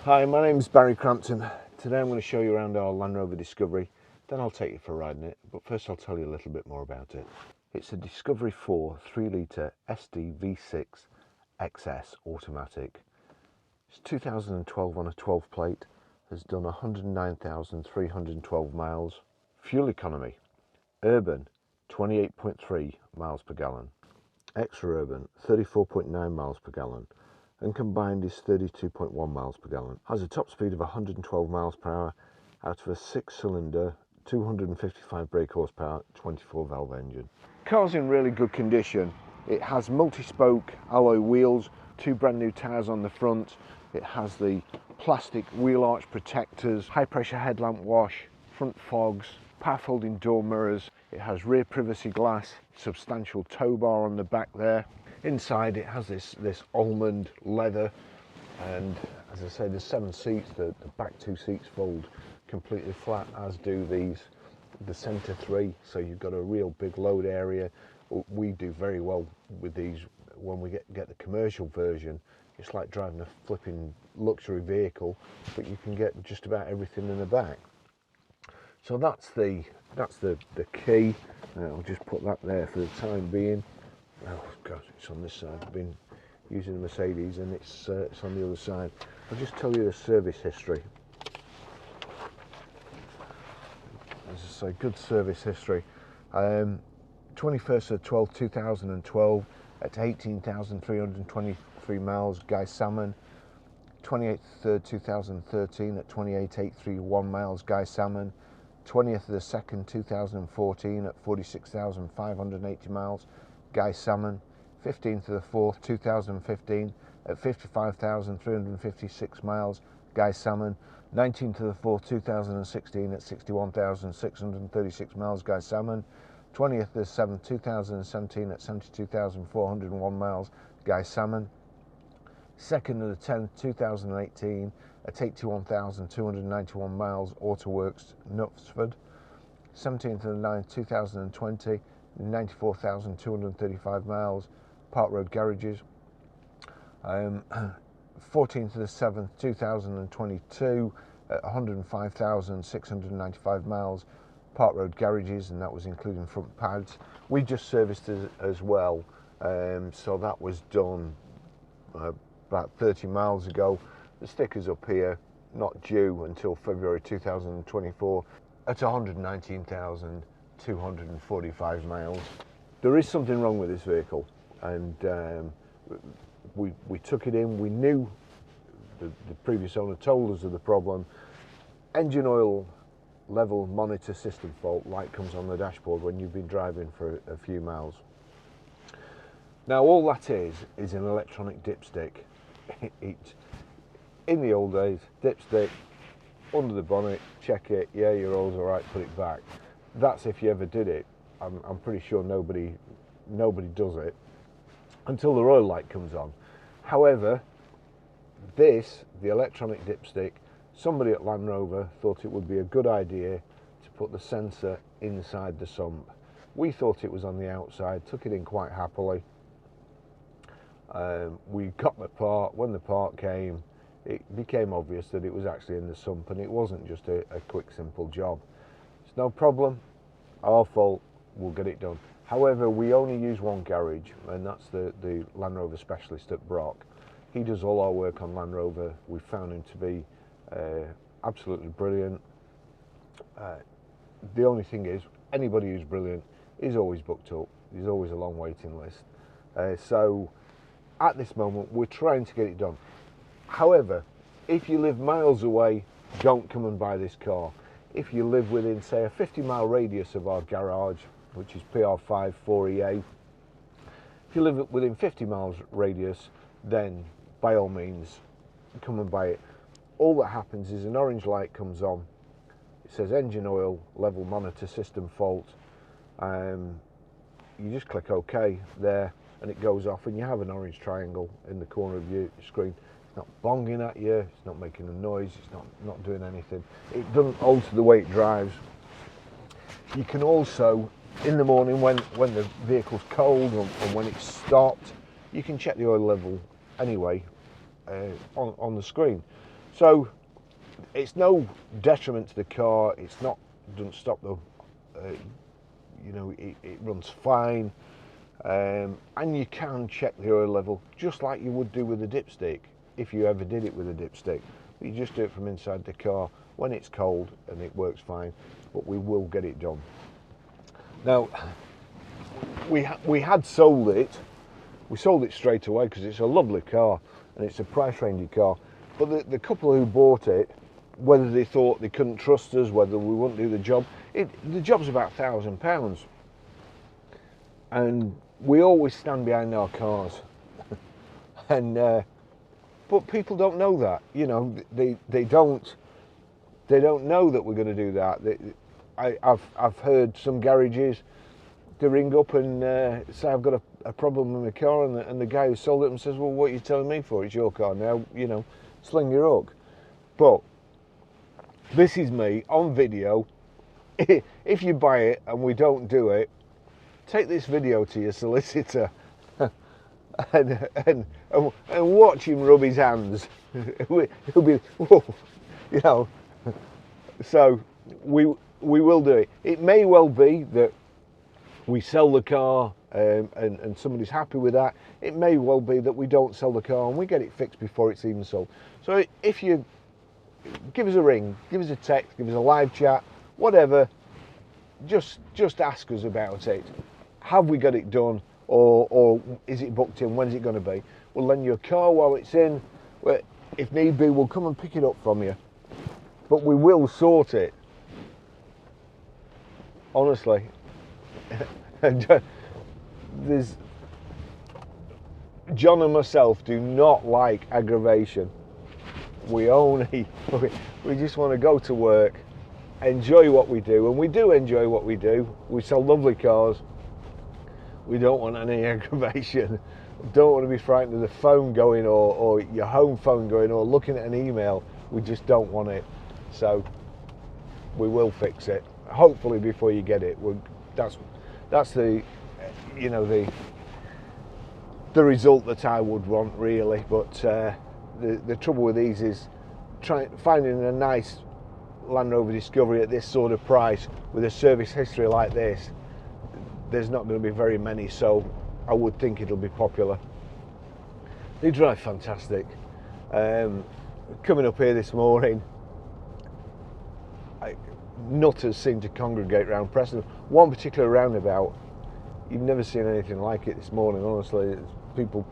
Hi, my name's Barrie Crampton. Today I'm going to show you around our Land Rover Discovery, then I'll take you for a ride in it, but first I'll tell you a little bit more about it. It's a Discovery 4 3-litre SD V6 XS automatic. It's 2012 on a 12 plate, has done 109,312 miles. Fuel economy, urban 28.3 miles per gallon, extra urban 34.9 miles per gallon, and combined is 32.1 miles per gallon. Has a top speed of 112 miles per hour out of a 6-cylinder, 255 brake horsepower, 24 valve engine. Car's in really good condition. It has multi-spoke alloy wheels, 2 brand new tyres on the front. It has the plastic wheel arch protectors, high pressure headlamp wash, front fogs, power folding door mirrors. It has rear privacy glass, substantial tow bar on the back there. Inside it has this almond leather, and as I say, there's 7 seats. The back 2 seats fold completely flat, as do the centre 3, so you've got a real big load area. We do very well with these when we get the commercial version. It's like driving a flipping luxury vehicle, but you can get just about everything in the back. So that's the key. I'll just put that there for the time being. Oh God, it's on this side. I've been using the Mercedes and it's on the other side. I'll just tell you the service history. As I say, good service history. 21st of 12, 2012 at 18,323 miles, Guy Salmon. 28th of 3rd, 2013 at 28,831 miles, Guy Salmon. 20th of the 2nd, 2014 at 46,580 miles, Guy Salmon. 15th of the 4th, 2015 at 55,356 miles, Guy Salmon. 19th of the 4th, 2016 at 61,636 miles, Guy Salmon. 20th of the 7th, 2017 at 72,401 miles, Guy Salmon. 2nd of the 10th, 2018 at 81,291 miles, Autoworks, Knutsford. 17th of the 9th, 2020, 94,235 miles, Park Road Garages. 14th of the 7th, 2022 at 105,695 miles, Park Road Garages, and that was including front pads. We just serviced as well, so that was done about 30 miles ago. The sticker's up here, not due until February 2024 at 119,245 miles. There is something wrong with this vehicle, and we took it in. We knew the previous owner told us of the problem. Engine oil level monitor system fault. Light comes on the dashboard when you've been driving for a few miles. Now all that is an electronic dipstick. In the old days, dipstick under the bonnet, check it, yeah, your oil's all right, put it back. That's if you ever did it. I'm pretty sure nobody does it until the oil light comes on. However, the electronic dipstick, somebody at Land Rover thought it would be a good idea to put the sensor inside the sump. We thought it was on the outside, took it in quite happily. We got the part. When the part came, it became obvious that it was actually in the sump, and it wasn't just a quick, simple job. It's no problem, our fault, we'll get it done. However, we only use one garage, and that's the Land Rover specialist at Brock. He does all our work on Land Rover. We found him to be absolutely brilliant. The only thing is, anybody who's brilliant is always booked up. There's always a long waiting list. So at this moment, we're trying to get it done. However, if you live miles away, don't come and buy this car. If you live within, say, a 50-mile radius of our garage, which is PR5 4EA, if you live within 50 miles radius, then by all means, come and buy it. All that happens is an orange light comes on. It says engine oil level monitor system fault. You just click OK there, and it goes off, and you have an orange triangle in the corner of your screen. It's not bonging at you, it's not making a noise, it's not doing anything. It doesn't alter the way it drives. You can also, in the morning when the vehicle's cold and when it's stopped, you can check the oil level anyway on the screen. So it's no detriment to the car. It's not, doesn't stop the, you know, it runs fine. And you can check the oil level just like you would do with a dipstick if you ever did it with a dipstick. You just do it from inside the car when it's cold and it works fine, but we will get it done. Now, we had sold it. We sold it straight away because it's a lovely car and it's a price range car. But the couple who bought it, whether they thought they couldn't trust us, whether we wouldn't do the job, the job's about £1,000. And we always stand behind our cars. And but people don't know that, you know, they don't know that we're going to do that. I've heard some garages, they ring up and say I've got a problem with my car, and the guy who sold it says, well, what are you telling me for? It's your car now, you know, sling your hook. But this is me on video. If you buy it and we don't do it, take this video to your solicitor and watch him rub his hands. He'll be, whoa, you know. So we will do it. It may well be that we sell the car and somebody's happy with that. It may well be that we don't sell the car and we get it fixed before it's even sold. So if you give us a ring, give us a text, give us a live chat, whatever, just ask us about it. Have we got it done, or is it booked in? When's it going to be? We'll lend you a car while it's in. If need be, we'll come and pick it up from you. But we will sort it. Honestly. There's John and myself do not like aggravation. We just want to go to work, enjoy what we do, and we do enjoy what we do. We sell lovely cars. We don't want any aggravation. Don't want to be frightened of the phone going or your home phone going or looking at an email. We just don't want it. So we will fix it. Hopefully before you get it. That's the, you know, the result that I would want, really. But the trouble with these is finding a nice Land Rover Discovery at this sort of price with a service history like this. There's not going to be very many, so I would think it'll be popular. They drive fantastic. Coming up here this morning, nutters seem to congregate around Preston. One particular roundabout, you've never seen anything like it this morning, honestly. It's people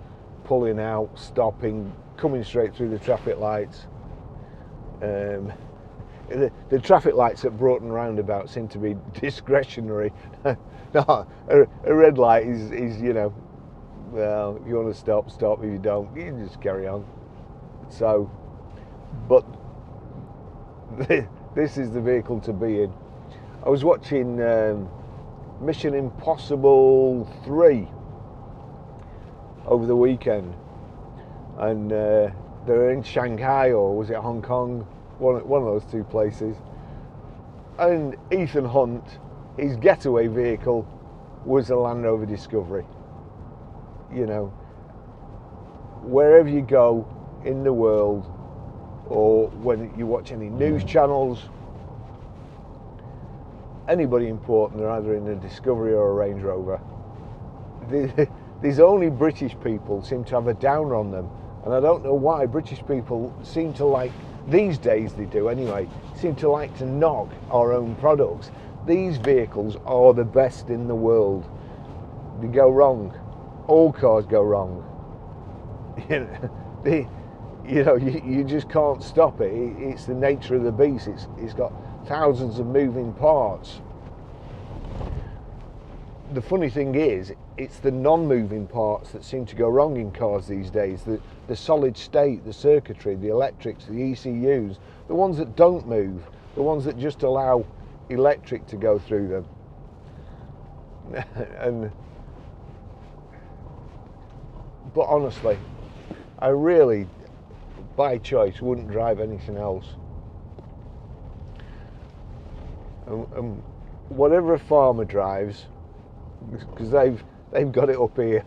pulling out, stopping, coming straight through the traffic lights. The traffic lights at Broughton roundabout seem to be discretionary. No, a red light is, you know, well, if you want to stop, stop. If you don't, you can just carry on. So, but this is the vehicle to be in. I was watching Mission Impossible 3 over the weekend, and they're in Shanghai, or was it Hong Kong? One of those two places. And Ethan Hunt, his getaway vehicle was a Land Rover Discovery. You know, wherever you go in the world, or when you watch any news channels, anybody important, they're either in a Discovery or a Range Rover. These only British people seem to have a downer on them, and I don't know why. British people seem to like, these days they do anyway, seem to like to knock our own products. These vehicles are the best in the world. They go wrong. All cars go wrong. You just can't stop it. It's the nature of the beast. It's got thousands of moving parts. The funny thing is, it's the non-moving parts that seem to go wrong in cars these days. The solid state, the circuitry, the electrics, the ECUs, the ones that don't move, the ones that just allow electric to go through them. But honestly, I really, by choice, wouldn't drive anything else. Whatever a farmer drives, because they've got it up here.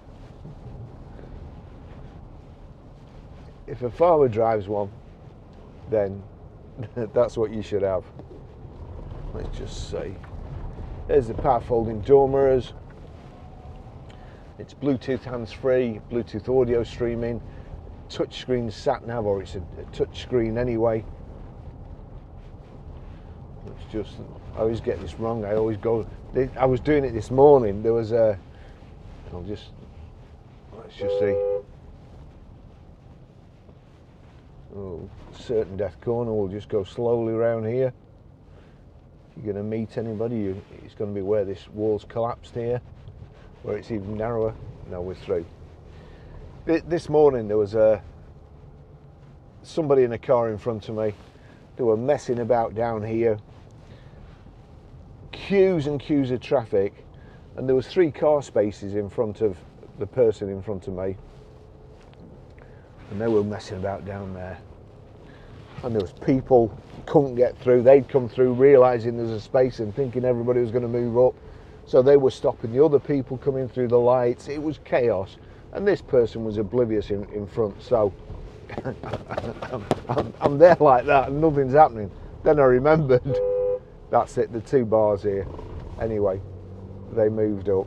If a farmer drives one, then that's what you should have. Let's just see. There's the power folding door mirrors. It's Bluetooth hands-free, Bluetooth audio streaming, touchscreen sat nav, or it's a touch screen anyway. It's just, I always get this wrong. I always go. I was doing it this morning. There was a. Let's just see. Oh, certain death corner. We'll just go slowly around here. If you're going to meet anybody, it's going to be where this wall's collapsed here, where it's even narrower. Now we're through. This morning there was somebody in a car in front of me. They were messing about down here. Queues and queues of traffic, and there was 3 car spaces in front of the person in front of me, and they were messing about down there. And there was people couldn't get through. They'd come through realising there's a space and thinking everybody was going to move up, so they were stopping the other people coming through the lights. It was chaos, and this person was oblivious in front. So I'm there like that and nothing's happening. Then I remembered, that's it, the 2 bars here. Anyway, they moved up.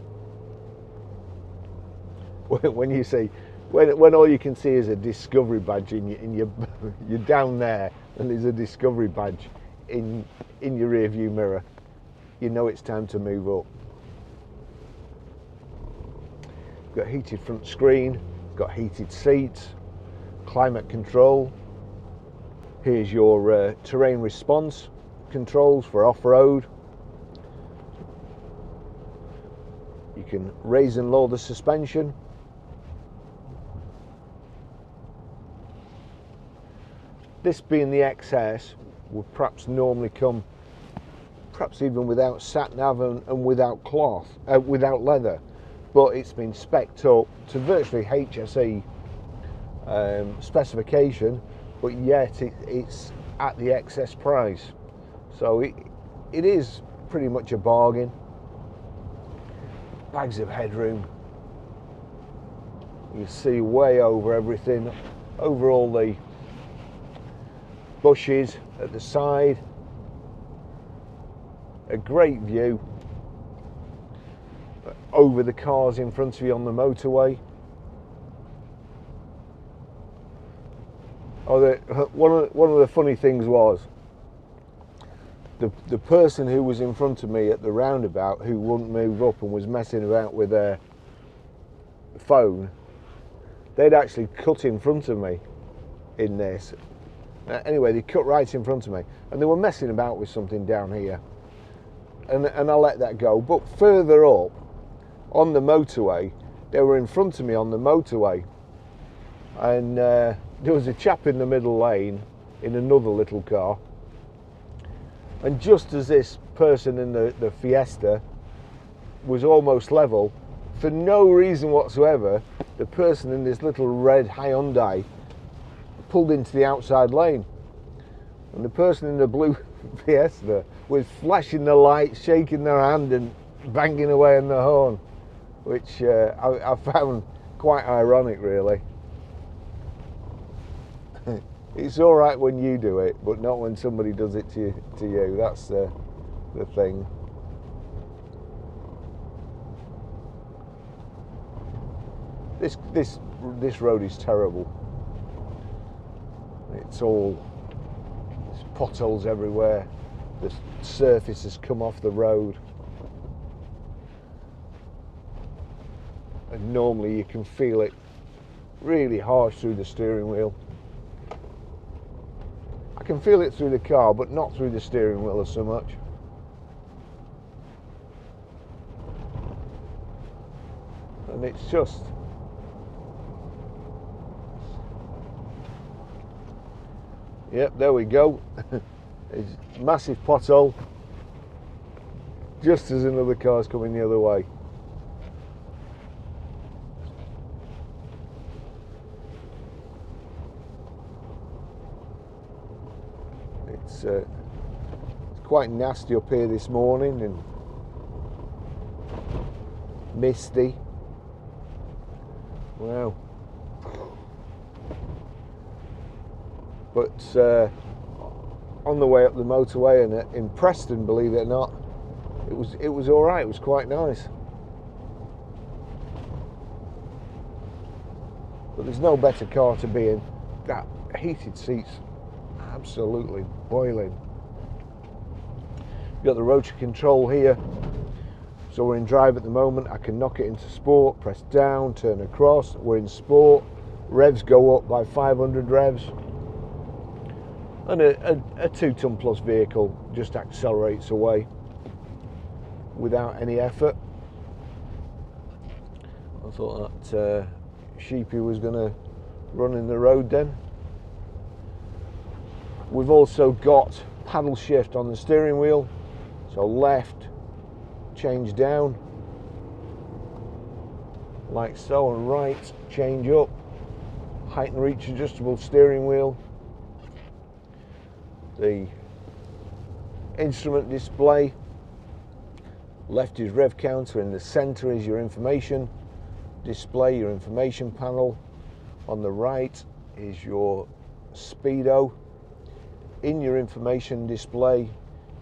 When you see, when all you can see is a discovery badge you're down there, and there's a discovery badge in your rear view mirror, you know it's time to move up. Got heated front screen, got heated seats, climate control. Here's your terrain response controls for off-road. You can raise and lower the suspension. This being the XS would perhaps normally come, perhaps even without sat nav and without cloth, without leather, but it's been spec'd up to virtually HSE specification, but yet it's at the XS price. So it is pretty much a bargain. Bags of headroom. You see way over everything, over all the bushes at the side. A great view over the cars in front of you on the motorway. One of the funny things was the person who was in front of me at the roundabout, who wouldn't move up and was messing about with their phone, they'd actually cut in front of me in this. Anyway, they cut right in front of me, and they were messing about with something down here, and I let that go. But further up on the motorway, they were in front of me on the motorway, and there was a chap in the middle lane in another little car, and just as this person in the Fiesta was almost level, for no reason whatsoever, the person in this little red Hyundai pulled into the outside lane, and the person in the blue Fiesta was flashing the lights, shaking their hand and banging away on the horn, which I found quite ironic, really. It's all right when you do it, but not when somebody does it to you. That's the thing. This road is terrible. It's potholes everywhere. The surface has come off the road, and normally you can feel it really harsh through the steering wheel. I can feel it through the car, but not through the steering wheel so much. And it's just, yep, there we go. It's a massive pothole just as another car's coming the other way. It's quite nasty up here this morning and misty. Wow. But on the way up the motorway, and in Preston, believe it or not, it was all right. It was quite nice. But there's no better car to be in. That heated seats, absolutely boiling. You've got the rotary control here, so we're in drive at the moment. I can knock it into sport, press down, turn across. We're in sport. Revs go up by 500 revs, and a 2-ton plus vehicle just accelerates away without any effort. I thought that sheepy was going to run in the road then. We've also got paddle shift on the steering wheel, so left, change down, like so, and right, change up. Height and reach adjustable steering wheel. The instrument display. Left is rev counter, in the center is your information display, your information panel. On the right is your speedo. In your information display,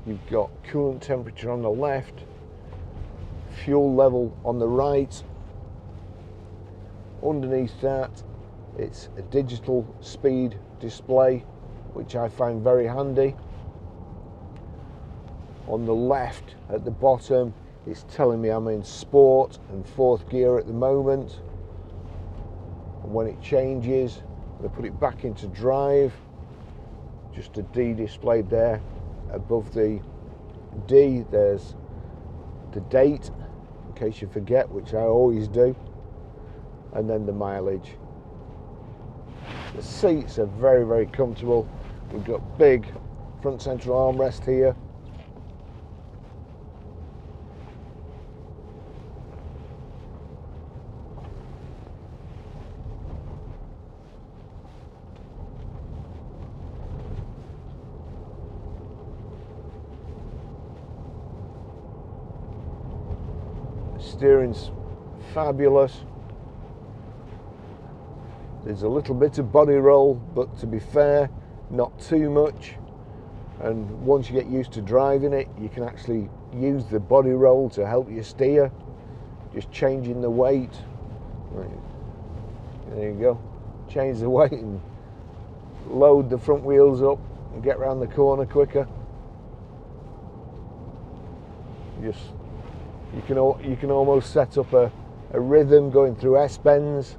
you've got coolant temperature on the left, fuel level on the right. Underneath that, it's a digital speed display, which I find very handy. On the left at the bottom, it's telling me I'm in sport and 4th gear at the moment. And when it changes, I'm going to put it back into drive. Just a D displayed there. Above the D, there's the date, in case you forget, which I always do. And then the mileage. The seats are very, very comfortable. We've got big front central armrest here. Steering's fabulous. There's a little bit of body roll, but to be fair, not too much. And once you get used to driving it, you can actually use the body roll to help you steer. Just changing the weight. Right. There you go. Change the weight and load the front wheels up and get around the corner quicker. You can almost set up a rhythm going through S-bends.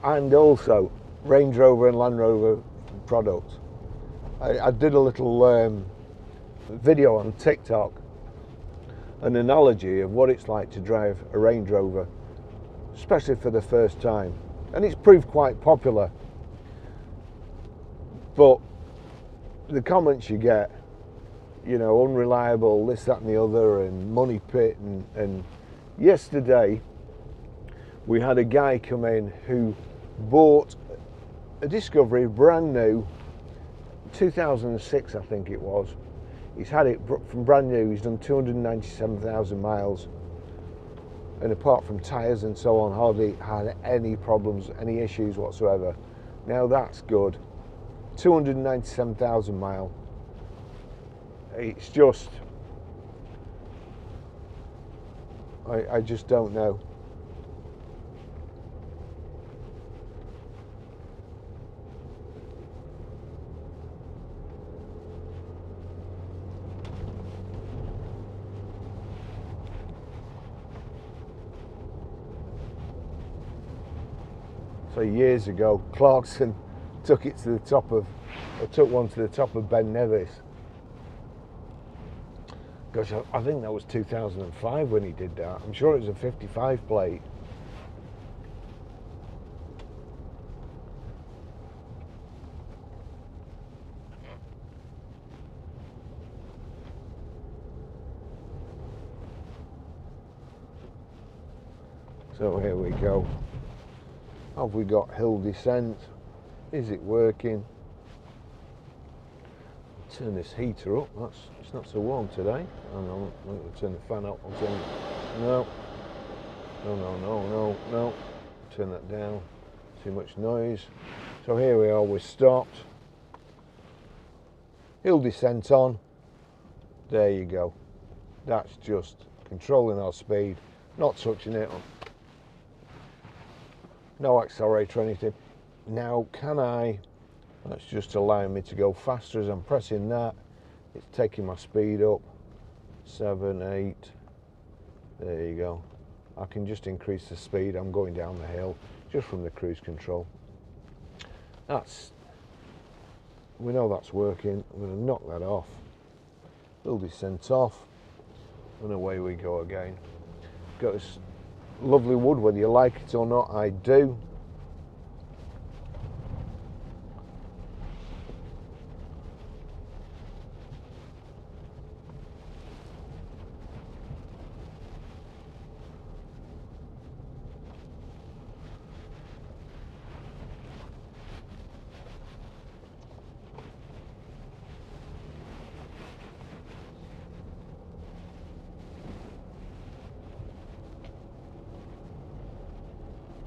And also Range Rover and Land Rover products. I did a little video on TikTok, an analogy of what it's like to drive a Range Rover, especially for the first time, and it's proved quite popular. But the comments you get, you know, unreliable, this, that and the other, and money pit, and yesterday we had a guy come in who bought a Discovery, brand new, 2006 I think it was. He's had it from brand new. He's done 297,000 miles, and apart from tyres and so on, hardly had any problems, any issues whatsoever. Now that's good. 297,000 mile. It's just, I just don't know. So years ago, Clarkson took it to the top of, or took one to the top of Ben Nevis. Gosh, I think that was 2005 when he did that. I'm sure it was a 55 plate. So here we go. Have we got hill descent? Is it working? Turn this heater up. It's not so warm today. Oh no, I'm going to turn the fan up. No. turn that down, too much noise. So here we are, we're stopped. Hill descent on, there you go. That's just controlling our speed, not touching it, no accelerator or anything. Now that's just allowing me to go faster as I'm pressing that. It's taking my speed up, 7, 8, there you go. I can just increase the speed, I'm going down the hill just from the cruise control. We know that's working. I'm going to knock that off, hill descent off, and away we go again. Got this lovely wood, whether you like it or not, I do.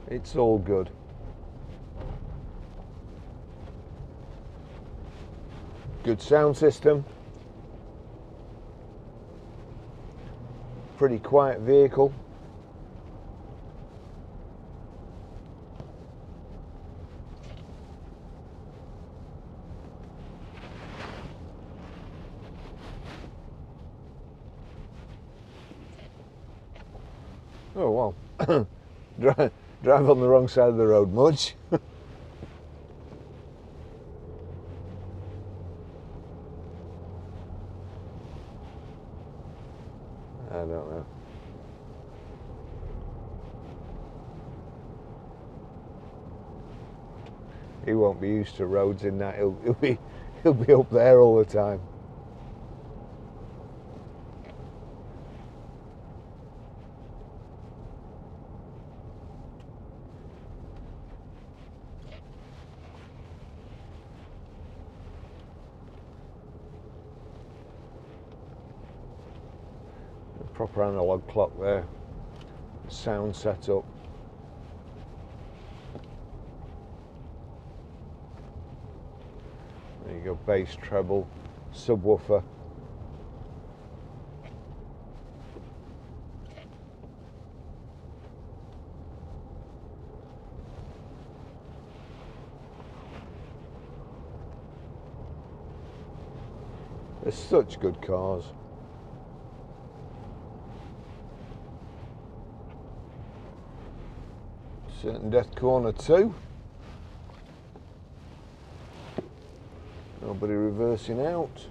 It's all good. Good sound system. Pretty quiet vehicle. Oh well. Drive on the wrong side of the road much. I don't know. He won't be used to roads in that. He'll be up there all the time. Proper analog clock there, sound setup. There you go, bass, treble, subwoofer. They're such good cars. Certain death corner too. Nobody reversing out.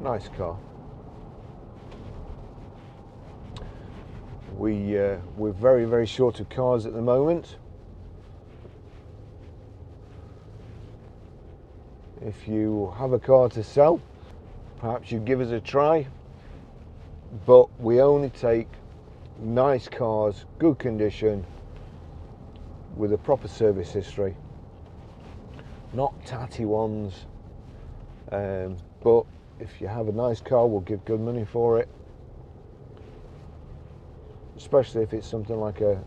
Nice car. We're very, very short of cars at the moment. If you have a car to sell, perhaps you'd give us a try. But we only take nice cars, good condition, with a proper service history. Not tatty ones, but if you have a nice car, we'll give good money for it. Especially if it's something like a,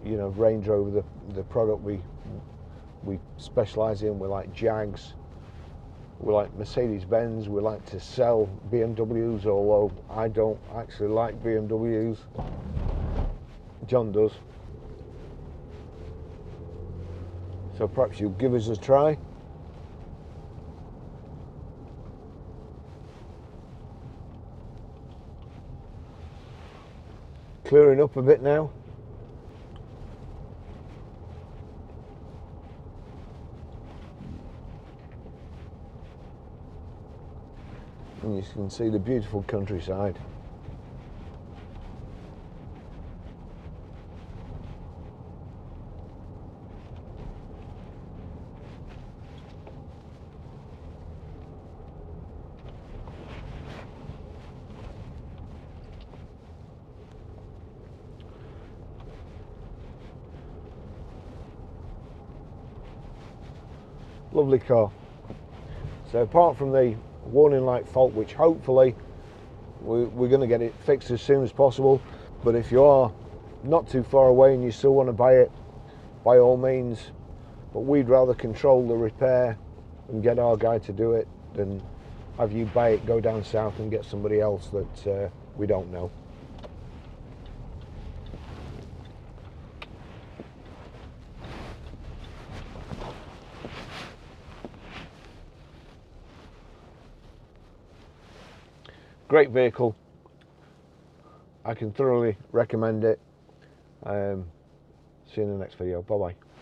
Range Rover, the product we specialise in. We like Jags, we like Mercedes-Benz, we like to sell BMWs, although I don't actually like BMWs. John does. So perhaps you'll give us a try. Clearing up a bit now. And you can see the beautiful countryside. Lovely car. So apart from the warning light fault, which hopefully we're going to get it fixed as soon as possible, but if you are not too far away and you still want to buy it, by all means, but we'd rather control the repair and get our guy to do it than have you buy it, go down south and get somebody else that we don't know. Great vehicle. I can thoroughly recommend it. See you in the next video. Bye bye.